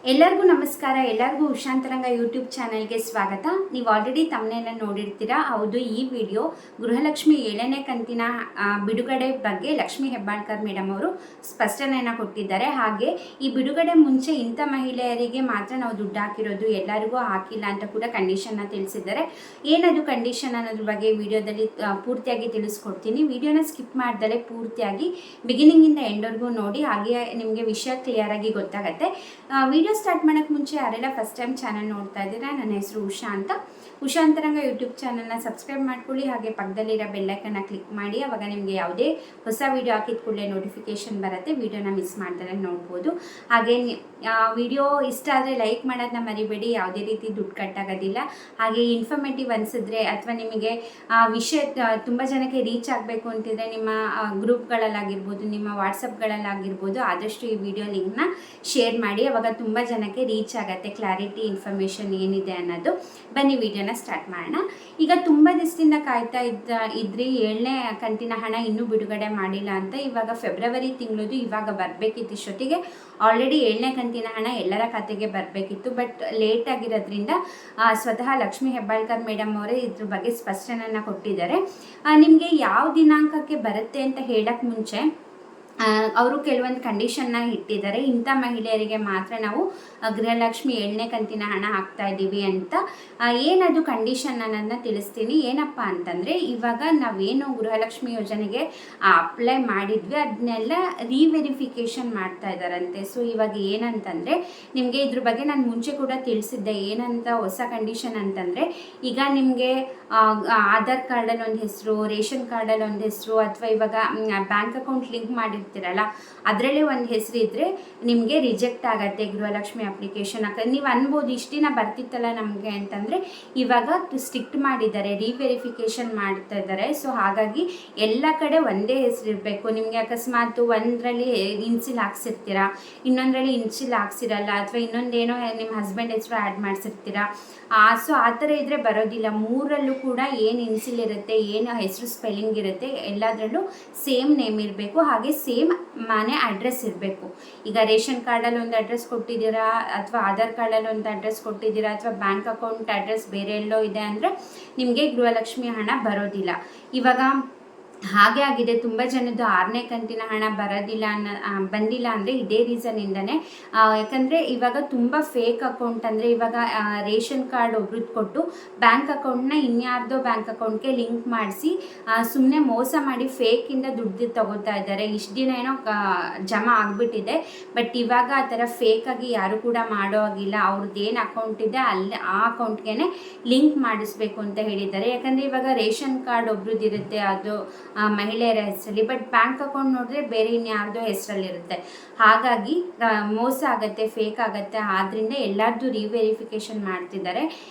ಎಲ್ಲರಿಗೂ ನಮಸ್ಕಾರ. ಎಲ್ಲರಿಗೂ ಉಷಾಂತರಂಗ ಯೂಟ್ಯೂಬ್ ಚಾನಲ್ಗೆ ಸ್ವಾಗತ. ನೀವು ಆಲ್ರೆಡಿ ತಮ್ಮನೆಲ್ಲ ನೋಡಿರ್ತೀರಾ. ಹೌದು, ಈ ವಿಡಿಯೋ ಗೃಹಲಕ್ಷ್ಮಿ 7ನೇ ಕಂತಿನ ಬಿಡುಗಡೆ ಬಗ್ಗೆ ಲಕ್ಷ್ಮೀ ಹೆಬ್ಬಾಳ್ಕರ್ ಮೇಡಮ್ ಅವರು ಸ್ಪಷ್ಟನೆಯನ್ನು ಕೊಟ್ಟಿದ್ದಾರೆ. ಹಾಗೆ ಈ ಬಿಡುಗಡೆ ಮುಂಚೆ ಇಂಥ ಮಹಿಳೆಯರಿಗೆ ಮಾತ್ರ ನಾವು ದುಡ್ಡು ಹಾಕಿರೋದು, ಎಲ್ಲರಿಗೂ ಹಾಕಿಲ್ಲ ಅಂತ ಕೂಡ ಕಂಡೀಷನ್ನ ತಿಳಿಸಿದ್ದಾರೆ. ಏನದು ಕಂಡೀಷನ್ ಅನ್ನೋದ್ರ ಬಗ್ಗೆ ವಿಡಿಯೋದಲ್ಲಿ ಪೂರ್ತಿಯಾಗಿ ತಿಳಿಸ್ಕೊಡ್ತೀನಿ. ವಿಡಿಯೋನ ಸ್ಕಿಪ್ ಮಾಡ್ದಲೇ ಪೂರ್ತಿಯಾಗಿ ಬಿಗಿನಿಂಗಿಂದ ಎಂಡ್ವರೆಗೂ ನೋಡಿ, ಹಾಗೆ ನಿಮಗೆ ವಿಷಯ ಕ್ಲಿಯರ್ ಆಗಿ ಗೊತ್ತಾಗುತ್ತೆ. ವಿಡಿಯೋ ಸ್ಟಾರ್ಟ್ ಮಾಡೋಕ್ಕೆ ಮುಂಚೆ ಯಾರೆಲ್ಲ ಫಸ್ಟ್ ಟೈಮ್ ಚಾನಲ್ ನೋಡ್ತಾ ಇದ್ದೀರಾ, ನನ್ನ ಹೆಸರು ಉಷಾ ಅಂತ. ಉಷಾಂತರಂಗ ಯೂಟ್ಯೂಬ್ ಚಾನಲ್ನ ಸಬ್ಸ್ಕ್ರೈಬ್ ಮಾಡ್ಕೊಳ್ಳಿ. ಹಾಗೆ ಪಕ್ಕದಲ್ಲಿರೋ ಬೆಲ್ಲೈಕನ್ನ ಕ್ಲಿಕ್ ಮಾಡಿ. ಅವಾಗ ನಿಮಗೆ ಯಾವುದೇ ಹೊಸ ವಿಡಿಯೋ ಹಾಕಿದ ಕೂಡಲೇ ನೋಟಿಫಿಕೇಶನ್ ಬರುತ್ತೆ. ವಿಡಿಯೋನ ಮಿಸ್ ಮಾಡ್ತಾರೆ ನೋಡ್ಬೋದು. ಹಾಗೆ ವಿಡಿಯೋ ಇಷ್ಟ ಆದರೆ ಲೈಕ್ ಮಾಡೋದನ್ನ ಮರಿಬೇಡಿ. ಯಾವುದೇ ರೀತಿ ದುಡ್ಡು ಕಟ್ಟಾಗೋದಿಲ್ಲ. ಹಾಗೆ ಇನ್ಫಾರ್ಮೇಟಿವ್ ಅನಿಸಿದ್ರೆ ಅಥವಾ ನಿಮಗೆ ವಿಷಯ ತುಂಬ ಜನಕ್ಕೆ ರೀಚ್ ಆಗಬೇಕು ಅಂತಿದ್ರೆ ನಿಮ್ಮ ಗ್ರೂಪ್ಗಳಲ್ಲಾಗಿರ್ಬೋದು, ನಿಮ್ಮ ವಾಟ್ಸಪ್ಗಳಲ್ಲಾಗಿರ್ಬೋದು, ಆದಷ್ಟು ಈ ವಿಡಿಯೋ ಲಿಂಕ್ನ ಶೇರ್ ಮಾಡಿ. ಅವಾಗ ತುಂಬ ಜನಕ್ಕೆ ರೀಚ್ ಆಗುತ್ತೆ ಕ್ಲಾರಿಟಿ ಇನ್ಫಾರ್ಮೇಷನ್ ಏನಿದೆ ಅನ್ನೋದು. ಬನ್ನಿ ವಿಡಿಯೋನ ಸ್ಟಾರ್ಟ್ ಮಾಡೋಣ. ಈಗ ತುಂಬ ದಿವಸದಿಂದ ಕಾಯ್ತಾ ಇದ್ರಿ 7ನೇ ಕಂತಿನ ಹಣ ಇನ್ನೂ ಬಿಡುಗಡೆ ಮಾಡಿಲ್ಲ ಅಂತ. ಇವಾಗ ಫೆಬ್ರವರಿ ತಿಂಗಳದು ಇವಾಗ ಬರಬೇಕಿತ್ತು. ಇಷ್ಟೊತ್ತಿಗೆ ಆಲ್ರೆಡಿ 7ನೇ ಕಂತಿನ ಹಣ ಎಲ್ಲರ ಖಾತೆಗೆ ಬರಬೇಕಿತ್ತು. ಬಟ್ ಲೇಟ್ ಆಗಿರೋದ್ರಿಂದ ಸ್ವತಃ ಲಕ್ಷ್ಮೀ ಹೆಬ್ಬಾಳ್ಕರ್ ಮೇಡಮ್ ಅವರೇ ಇದ್ರ ಬಗ್ಗೆ ಸ್ಪಷ್ಟನೆಯನ್ನು ಕೊಟ್ಟಿದ್ದಾರೆ. ನಿಮಗೆ ಯಾವ ದಿನಾಂಕಕ್ಕೆ ಬರುತ್ತೆ ಅಂತ ಹೇಳಕ್ಕೆ ಮುಂಚೆ ಅವರು ಕೆಲವೊಂದು ಕಂಡೀಷನ್ನ ಇಟ್ಟಿದ್ದಾರೆ. ಇಂಥ ಮಹಿಳೆಯರಿಗೆ ಮಾತ್ರ ನಾವು ಗೃಹಲಕ್ಷ್ಮಿ 7ನೇ ಕಂತಿನ ಹಣ ಹಾಕ್ತಾ ಇದ್ದೀವಿ ಅಂತ. ಏನದು ಕಂಡೀಷನ್ ಅನ್ನೋದನ್ನ ತಿಳಿಸ್ತೀನಿ. ಏನಪ್ಪ ಅಂತಂದರೆ, ಇವಾಗ ನಾವೇನು ಗೃಹಲಕ್ಷ್ಮಿ ಯೋಜನೆಗೆ ಅಪ್ಲೈ ಮಾಡಿದ್ವಿ ಅದನ್ನೆಲ್ಲ ರೀವೆರಿಫಿಕೇಷನ್ ಮಾಡ್ತಾ ಇದ್ದಾರಂತೆ. ಸೊ ಇವಾಗ ಏನಂತಂದರೆ, ನಿಮಗೆ ಇದ್ರ ಬಗ್ಗೆ ನಾನು ಮುಂಚೆ ಕೂಡ ತಿಳಿಸಿದ್ದೆ. ಏನಂತ ಹೊಸ ಕಂಡೀಷನ್ ಅಂತಂದರೆ, ಈಗ ನಿಮಗೆ ಆಧಾರ್ ಕಾರ್ಡಲ್ಲಿ ಒಂದು ಹೆಸರು, ರೇಷನ್ ಕಾರ್ಡಲ್ಲಿ ಒಂದು ಹೆಸರು, ಅಥವಾ ಇವಾಗ ಬ್ಯಾಂಕ್ ಅಕೌಂಟ್ ಲಿಂಕ್ ಮಾಡಿರ್ತೀರಲ್ಲ ಅದರಲ್ಲೇ ಒಂದು ಹೆಸರು ಇದ್ದರೆ ನಿಮಗೆ ರಿಜೆಕ್ಟ್ ಆಗುತ್ತೆ ಗೃಹಲಕ್ಷ್ಮಿ ಅಪ್ಲಿಕೇಶನ್. ನೀವು ಅನ್ಬೋದು ಇಷ್ಟು ದಿನ ಬರ್ತಿತ್ತಲ್ಲ ನಮಗೆ ಅಂತಂದರೆ, ಇವಾಗ ಸ್ಟ್ರಿಕ್ಟ್ ಮಾಡಿದ್ದಾರೆ, ರೀವೆರಿಫಿಕೇಷನ್ ಮಾಡ್ತಾ ಇದ್ದಾರೆ. ಸೊ ಹಾಗಾಗಿ ಎಲ್ಲ ಕಡೆ ಒಂದೇ ಹೆಸರು ಇರಬೇಕು. ನಿಮಗೆ ಅಕಸ್ಮಾತ್ ಒಂದರಲ್ಲಿ ಇನ್ಸಿಲ್ ಹಾಕ್ಸಿರ್ತೀರಾ, ಇನ್ನೊಂದರಲ್ಲಿ ಇನ್ಸಿಲ್ ಹಾಕ್ಸಿರಲ್ಲ, ಅಥವಾ ಇನ್ನೊಂದೇನೋ ನಿಮ್ಮ ಹಸ್ಬೆಂಡ್ ಹೆಸರು ಆ್ಯಡ್ ಮಾಡಿಸಿರ್ತೀರಾ. ಸೊ ಆ ಥರ ಇದ್ದರೆ ಬರೋದಿಲ್ಲ. ಮೂರಲ್ಲೂ ಕೂಡ ಏನು ಇನ್ಸಿಲ್ ಇರುತ್ತೆ, ಏನು ಹೆಸರು ಸ್ಪೆಲ್ಲಿಂಗ್ ಇರುತ್ತೆ, ಎಲ್ಲದರಲ್ಲೂ ಸೇಮ್ ನೇಮ್ ಇರಬೇಕು. ಹಾಗೆ ಸೇಮ್ ಮನೆ ಅಡ್ರೆಸ್ ಇರಬೇಕು. ಈಗ ರೇಷನ್ ಕಾರ್ಡಲ್ಲಿ ಒಂದು ಅಡ್ರೆಸ್ ಕೊಟ್ಟಿದ್ದೀರಾ, ಅಥವಾ ಆಧಾರ್ ಕಾರ್ಡಲ್ಲಿ ಒಂದು ಅಡ್ರೆಸ್ ಕೊಟ್ಟಿದ್ದೀರಾ, ಅಥವಾ ಬ್ಯಾಂಕ್ ಅಕೌಂಟ್ ಅಡ್ರೆಸ್ ಬೇರೆ ಎಲ್ಲೋ ಇದೆ ಅಂದರೆ ನಿಮಗೆ ಗೃಹಲಕ್ಷ್ಮಿ ಹಣ ಬರೋದಿಲ್ಲ. ಇವಾಗ ಹಾಗೆ ಆಗಿದೆ. ತುಂಬ ಜನದ್ದು 6ನೇ ಕಂತಿನ ಹಣ ಬಂದಿಲ್ಲ ಅಂದರೆ ಇದೇ ರೀಸನ್ನಿಂದನೇ. ಯಾಕಂದರೆ ಇವಾಗ ತುಂಬ ಫೇಕ್ ಅಕೌಂಟ್, ಅಂದರೆ ಇವಾಗ ರೇಷನ್ ಕಾರ್ಡ್ ಒಬ್ರದ್ದು ಕೊಟ್ಟು ಬ್ಯಾಂಕ್ ಅಕೌಂಟ್ನ ಇನ್ಯಾರ್ದೋ ಬ್ಯಾಂಕ್ ಅಕೌಂಟ್ಗೆ ಲಿಂಕ್ ಮಾಡಿಸಿ ಸುಮ್ಮನೆ ಮೋಸ ಮಾಡಿ ಫೇಕಿಂದ ದುಡ್ಡು ತಗೋತಾ ಇದ್ದಾರೆ. ಇಷ್ಟು ದಿನ ಏನೋ ಜಮಾ ಆಗಿಬಿಟ್ಟಿದೆ. ಬಟ್ ಇವಾಗ ಆ ಥರ ಫೇಕಾಗಿ ಯಾರು ಕೂಡ ಮಾಡೋ ಆಗಿಲ್ಲ. ಅವ್ರದ್ದು ಏನು ಅಕೌಂಟ್ ಇದೆ ಅಲ್ಲಿ ಆ ಅಕೌಂಟ್ಗೆ ಲಿಂಕ್ ಮಾಡಿಸ್ಬೇಕು ಅಂತ ಹೇಳಿದ್ದಾರೆ. ಯಾಕಂದರೆ ಇವಾಗ ರೇಷನ್ ಕಾರ್ಡ್ ಒಬ್ರದ್ದು ಇರುತ್ತೆ, ಅದು ಮಹಿಳೆಯರ ಹೆಸರಲ್ಲಿ, ಬಟ್ ಬ್ಯಾಂಕ್ ಅಕೌಂಟ್ ನೋಡಿದ್ರೆ ಬೇರೆ ಇನ್ಯಾರ್ದೋ ಹೆಸರಲ್ಲಿರುತ್ತೆ. ಹಾಗಾಗಿ ಮೋಸ ಆಗುತ್ತೆ, ಫೇಕ್ ಆಗುತ್ತೆ. ಆದ್ದರಿಂದ ಎಲ್ಲರದ್ದು ರೀವೆರಿಫಿಕೇಷನ್ ಮಾಡ್ತಿದ್ದಾರೆ.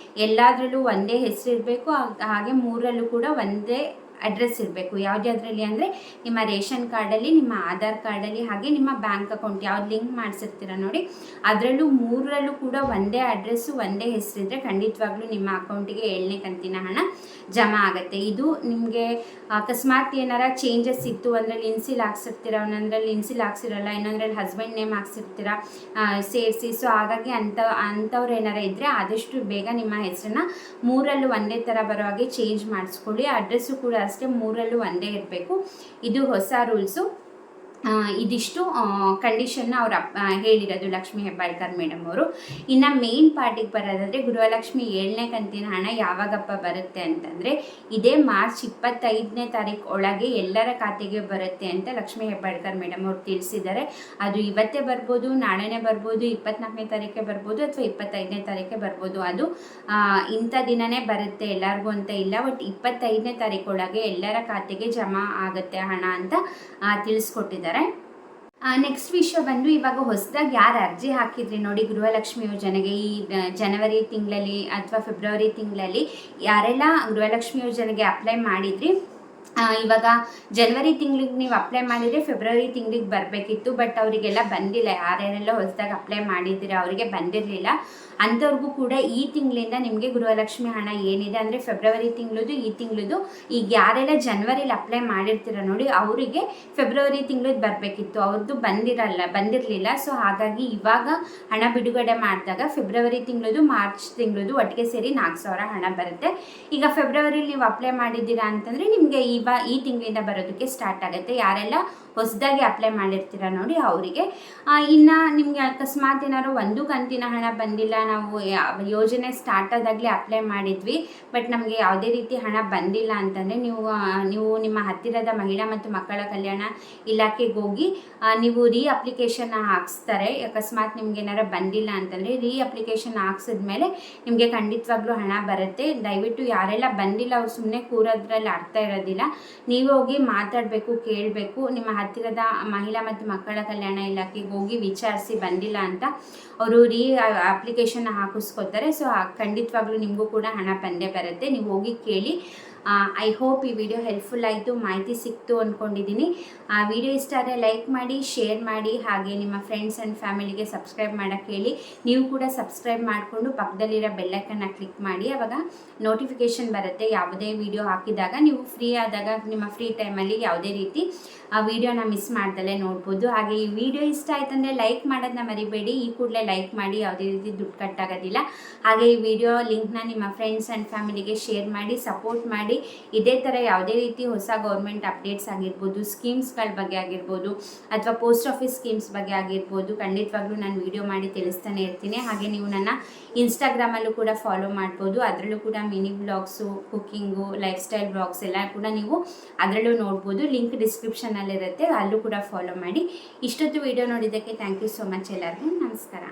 ಎಲ್ಲದರಲ್ಲೂ ಒಂದೇ ಹೆಸರು ಇರಬೇಕು. ಹಾಗೆ ಮೂರಲ್ಲೂ ಕೂಡ ಒಂದೇ ಅಡ್ರೆಸ್ ಇರಬೇಕು. ಯಾವುದ್ಯಾವುದರಲ್ಲಿ ಅಂದರೆ ನಿಮ್ಮ ರೇಷನ್ ಕಾರ್ಡಲ್ಲಿ, ನಿಮ್ಮ ಆಧಾರ್ ಕಾರ್ಡಲ್ಲಿ, ಹಾಗೆ ನಿಮ್ಮ ಬ್ಯಾಂಕ್ ಅಕೌಂಟ್ ಯಾವ್ದು ಲಿಂಕ್ ಮಾಡಿಸಿರ್ತೀರ ನೋಡಿ ಅದರಲ್ಲೂ ಮೂರಲ್ಲೂ ಕೂಡ ಒಂದೇ ಅಡ್ರೆಸ್ಸು, ಒಂದೇ ಹೆಸರಿದ್ದರೆ ಖಂಡಿತವಾಗ್ಲೂ ನಿಮ್ಮ ಅಕೌಂಟಿಗೆ 7ನೇ ಕಂತಿನ ಹಣ ಜಮಾ ಆಗುತ್ತೆ. ಇದು ನಿಮಗೆ ಅಕಸ್ಮಾತ್ ಏನಾರ ಚೇಂಜಸ್ ಇತ್ತು, ಒಂದರಲ್ಲಿ ಇನ್ಸಿಲ್ ಹಾಕ್ಸಿರ್ತೀರ, ಒಂದೊಂದರಲ್ಲಿ ಇನ್ಸಿಲ್ ಹಾಕ್ಸಿರಲ್ಲ, ಇನ್ನೊಂದರಲ್ಲಿ ಹಸ್ಬೆಂಡ್ ನೇಮ್ ಹಾಕ್ಸಿರ್ತೀರ ಸೇರಿಸಿ. ಸೊ ಹಾಗಾಗಿ ಅಂಥವ್ರು ಏನಾರ ಇದ್ದರೆ ಆದಷ್ಟು ಬೇಗ ನಿಮ್ಮ ಹೆಸರನ್ನ ಮೂರಲ್ಲೂ ಒಂದೇ ಥರ ಬರೋ ಹಾಗೆ ಚೇಂಜ್ ಮಾಡಿಸ್ಕೊಳ್ಳಿ. ಅಡ್ರೆಸ್ಸು ಕೂಡ ಅಷ್ಟೇ, ಮೂರಲ್ಲೂ ಒಂದೇ ಇರಬೇಕು. ಇದು ಹೊಸ ರೂಲ್ಸು. ಇದಿಷ್ಟು ಕಂಡೀಷನ್ನ ಅವ್ರು ಹೇಳಿರೋದು ಲಕ್ಷ್ಮೀ ಹೆಬ್ಬಾಳ್ಕರ್ ಮೇಡಮ್ ಅವರು. ಇನ್ನು ಮೇನ್ ಪಾರ್ಟಿಗೆ ಬರೋದಾದರೆ, ಗೃಹಲಕ್ಷ್ಮಿ 7ನೇ ಕಂತಿನ ಹಣ ಯಾವಾಗಪ್ಪ ಬರುತ್ತೆ ಅಂತಂದರೆ, ಇದೇ ಮಾರ್ಚ್ 25ನೇ ತಾರೀಕು ಒಳಗೆ ಎಲ್ಲರ ಖಾತೆಗೆ ಬರುತ್ತೆ ಅಂತ ಲಕ್ಷ್ಮೀ ಹೆಬ್ಬಾಳ್ಕರ್ ಮೇಡಮ್ ಅವರು ತಿಳಿಸಿದ್ದಾರೆ. ಅದು ಇವತ್ತೇ ಬರ್ಬೋದು, ನಾಳೆನೇ ಬರ್ಬೋದು, 24ನೇ ತಾರೀಕೆ ಬರ್ಬೋದು, ಅಥವಾ 25ನೇ ತಾರೀಕೆ ಬರ್ಬೋದು. ಅದು ಇಂಥ ದಿನವೇ ಬರುತ್ತೆ ಎಲ್ಲರಿಗೂ ಅಂತ ಇಲ್ಲ. ಬಟ್ 25ನೇ ತಾರೀಕೊಳಗೆ ಎಲ್ಲರ ಖಾತೆಗೆ ಜಮಾ ಆಗುತ್ತೆ ಹಣ ಅಂತ ತಿಳಿಸ್ಕೊಟ್ಟಿದ್ದಾರೆ. ನೆಕ್ಸ್ಟ್ ವಿಷಯ ಬಂದು, ಇವಾಗ ಹೊಸದಾಗಿ ಯಾರು ಅರ್ಜಿ ಹಾಕಿದ್ರಿ ನೋಡಿ ಗೃಹಲಕ್ಷ್ಮಿ ಯೋಜನೆಗೆ, ಈ ಜನವರಿ ತಿಂಗಳಲ್ಲಿ ಅಥವಾ ಫೆಬ್ರವರಿ ತಿಂಗಳಲ್ಲಿ ಯಾರೆಲ್ಲ ಗೃಹಲಕ್ಷ್ಮಿ ಯೋಜನೆಗೆ ಅಪ್ಲೈ ಮಾಡಿದ್ರಿ ಇವಾಗ ಜನವರಿ ತಿಂಗಳಿಗೆ ನೀವು ಅಪ್ಲೈ ಮಾಡಿದರೆ ಫೆಬ್ರವರಿ ತಿಂಗಳಿಗೆ ಬರಬೇಕಿತ್ತು. ಬಟ್ ಅವರಿಗೆಲ್ಲ ಬಂದಿಲ್ಲ. ಯಾರ್ಯಾರೆಲ್ಲ ಹೊಸದಾಗಿ ಅಪ್ಲೈ ಮಾಡಿದ್ದೀರಾ ಅವರಿಗೆ ಬಂದಿರಲಿಲ್ಲ. ಅಂಥವ್ರಿಗೂ ಕೂಡ ಈ ತಿಂಗಳಿಂದ ನಿಮಗೆ ಗೃಹಲಕ್ಷ್ಮಿ ಹಣ ಏನಿದೆ ಅಂದರೆ ಫೆಬ್ರವರಿ ತಿಂಗಳದು, ಈ ತಿಂಗಳದು, ಈಗ ಯಾರೆಲ್ಲ ಜನವರಿಲಿ ಅಪ್ಲೈ ಮಾಡಿರ್ತೀರ ನೋಡಿ ಅವರಿಗೆ ಫೆಬ್ರವರಿ ತಿಂಗಳದ್ದು ಬರಬೇಕಿತ್ತು. ಅವ್ರದ್ದು ಬಂದಿರಲಿಲ್ಲ. ಸೊ ಹಾಗಾಗಿ ಇವಾಗ ಹಣ ಬಿಡುಗಡೆ ಮಾಡಿದಾಗ ಫೆಬ್ರವರಿ ತಿಂಗಳದು, ಮಾರ್ಚ್ ತಿಂಗಳದು ಒಟ್ಟಿಗೆ ಸೇರಿ 4,000 ಹಣ ಬರುತ್ತೆ. ಈಗ ಫೆಬ್ರವರಿಲಿ ನೀವು ಅಪ್ಲೈ ಮಾಡಿದ್ದೀರಾ ಅಂತಂದರೆ ನಿಮಗೆ ಈ ತಿಂಗಳಿಂದ ಬರೋದಕ್ಕೆ ಸ್ಟಾರ್ಟ್ ಆಗುತ್ತೆ. ಯಾರೆಲ್ಲ ಹೊಸದಾಗಿ ಅಪ್ಲೈ ಮಾಡಿರ್ತೀರ ನೋಡಿ ಅವರಿಗೆ. ಇನ್ನು ನಿಮಗೆ ಅಕಸ್ಮಾತ್ ಏನಾದ್ರು ಒಂದು ಕಂತಿನ ಹಣ ಬಂದಿಲ್ಲ, ನಾವು ಯೋಜನೆ ಸ್ಟಾರ್ಟ್ ಆದಾಗಲೇ ಅಪ್ಲೈ ಮಾಡಿದ್ವಿ ಬಟ್ ನಮಗೆ ಯಾವುದೇ ರೀತಿ ಹಣ ಬಂದಿಲ್ಲ ಅಂತಂದರೆ ನೀವು ನಿಮ್ಮ ಹತ್ತಿರದ ಮಹಿಳಾ ಮತ್ತು ಮಕ್ಕಳ ಕಲ್ಯಾಣ ಇಲಾಖೆಗೆ ಹೋಗಿ ನೀವು ಅಪ್ಲಿಕೇಶನ್ ಹಾಕ್ಸ್ತಾರೆ. ಅಕಸ್ಮಾತ್ ನಿಮ್ಗೆ ಏನಾರು ಬಂದಿಲ್ಲ ಅಂತಂದರೆ ಅಪ್ಲಿಕೇಶನ್ ಹಾಕ್ಸಿದ್ಮೇಲೆ ನಿಮಗೆ ಖಂಡಿತವಾಗ್ಲೂ ಹಣ ಬರುತ್ತೆ. ದಯವಿಟ್ಟು ಯಾರೆಲ್ಲ ಬಂದಿಲ್ಲ ಅವ್ರು ಸುಮ್ಮನೆ ಕೂರೋದ್ರಲ್ಲಿ ಅರ್ಥ ಇರೋದಿಲ್ಲ. ನೀವು ಹೋಗಿ ಮಾತಾಡಬೇಕು, ಕೇಳಬೇಕು. ನಿಮ್ಮ ಹತ್ತಿರದ ಮಹಿಳಾ ಮತ್ತು ಮಕ್ಕಳ ಕಲ್ಯಾಣ ಇಲಾಖೆಗೆ ಹೋಗಿ ವಿಚಾರಿಸಿ ಬಂದಿಲ್ಲ ಅಂತ ಅವರು ಅಪ್ಲಿಕೇಶನ್ ಹಾಕಿಸ್ಕೊತಾರೆ. ಸೊ ಖಂಡಿತವಾಗ್ಲೂ ನಿಮಗೂ ಕೂಡ ಹಣ ಬಂದೇ ಬರುತ್ತೆ. ನೀವು ಹೋಗಿ ಕೇಳಿ. ಐ ಹೋಪ್ ಈ ವಿಡಿಯೋ ಹೆಲ್ಪ್ಫುಲ್ ಆಯಿತು, ಮಾಹಿತಿ ಸಿಕ್ತು ಅಂದ್ಕೊಂಡಿದ್ದೀನಿ. ವಿಡಿಯೋ ಇಷ್ಟ ಆದರೆ ಲೈಕ್ ಮಾಡಿ, ಶೇರ್ ಮಾಡಿ, ಹಾಗೆ ನಿಮ್ಮ ಫ್ರೆಂಡ್ಸ್ ಆ್ಯಂಡ್ ಫ್ಯಾಮಿಲಿಗೆ ಸಬ್ಸ್ಕ್ರೈಬ್ ಮಾಡೋಕ್ಕೆ ಹೇಳಿ. ನೀವು ಕೂಡ ಸಬ್ಸ್ಕ್ರೈಬ್ ಮಾಡಿಕೊಂಡು ಪಕ್ಕದಲ್ಲಿರೋ ಬೆಲ್ಲೈಕನ್ನ ಕ್ಲಿಕ್ ಮಾಡಿ. ಆವಾಗ ನೋಟಿಫಿಕೇಷನ್ ಬರುತ್ತೆ ಯಾವುದೇ ವಿಡಿಯೋ ಹಾಕಿದಾಗ. ನೀವು ಫ್ರೀ ಆದಾಗ ನಿಮ್ಮ ಫ್ರೀ ಟೈಮಲ್ಲಿ ಯಾವುದೇ ರೀತಿ ಆ ವಿಡಿಯೋನ ಮಿಸ್ ಮಾಡ್ದಲೇ ನೋಡ್ಬೋದು. ಹಾಗೆ ಈ ವಿಡಿಯೋ ಇಷ್ಟ ಆಯ್ತಂದರೆ ಲೈಕ್ ಮಾಡೋದನ್ನ ಮರಿಬೇಡಿ. ಈ ಕೂಡಲೇ ಲೈಕ್ ಮಾಡಿ, ಯಾವುದೇ ರೀತಿ ದುಡ್ಡು ಕಟ್ಟಾಗೋದಿಲ್ಲ. ಹಾಗೆ ಈ ವಿಡಿಯೋ ಲಿಂಕ್ನ ನಿಮ್ಮ ಫ್ರೆಂಡ್ಸ್ ಆ್ಯಂಡ್ ಫ್ಯಾಮಿಲಿಗೆ ಶೇರ್ ಮಾಡಿ, ಸಪೋರ್ಟ್ ಮಾಡಿ. ಇದೇ ಥರ ಯಾವುದೇ ರೀತಿ ಹೊಸ ಗೌರ್ಮೆಂಟ್ ಅಪ್ಡೇಟ್ಸ್ ಆಗಿರ್ಬೋದು, ಸ್ಕೀಮ್ಸ್ಗಳ ಬಗ್ಗೆ ಆಗಿರ್ಬೋದು, ಅಥವಾ ಪೋಸ್ಟ್ ಆಫೀಸ್ ಸ್ಕೀಮ್ಸ್ ಬಗ್ಗೆ ಆಗಿರ್ಬೋದು, ಖಂಡಿತವಾಗ್ಲೂ ನಾನು ವಿಡಿಯೋ ಮಾಡಿ ತಿಳಿಸ್ತಾನೆ ಇರ್ತೀನಿ. ಹಾಗೆ ನೀವು ನನ್ನ ಇನ್ಸ್ಟಾಗ್ರಾಮಲ್ಲೂ ಕೂಡ ಫಾಲೋ ಮಾಡ್ಬೋದು. ಅದರಲ್ಲೂ ಕೂಡ mini blogs, cooking, life style blogs ಎಲ್ಲ ಕೂಡ ನೀವು ಅದರಲ್ಲೂ ನೋಡ್ಬೋದು. ಲಿಂಕ್ ಡಿಸ್ಕ್ರಿಪ್ಷನಲ್ಲಿರುತ್ತೆ, ಅಲ್ಲೂ ಕೂಡ ಫಾಲೋ ಮಾಡಿ. ಇಷ್ಟೊತ್ತು ವಿಡಿಯೋ ನೋಡಿದ್ದಕ್ಕೆ ಥ್ಯಾಂಕ್ ಯು ಸೋ ಮಚ್. ಎಲ್ಲರಿಗೂ ನಮಸ್ಕಾರ.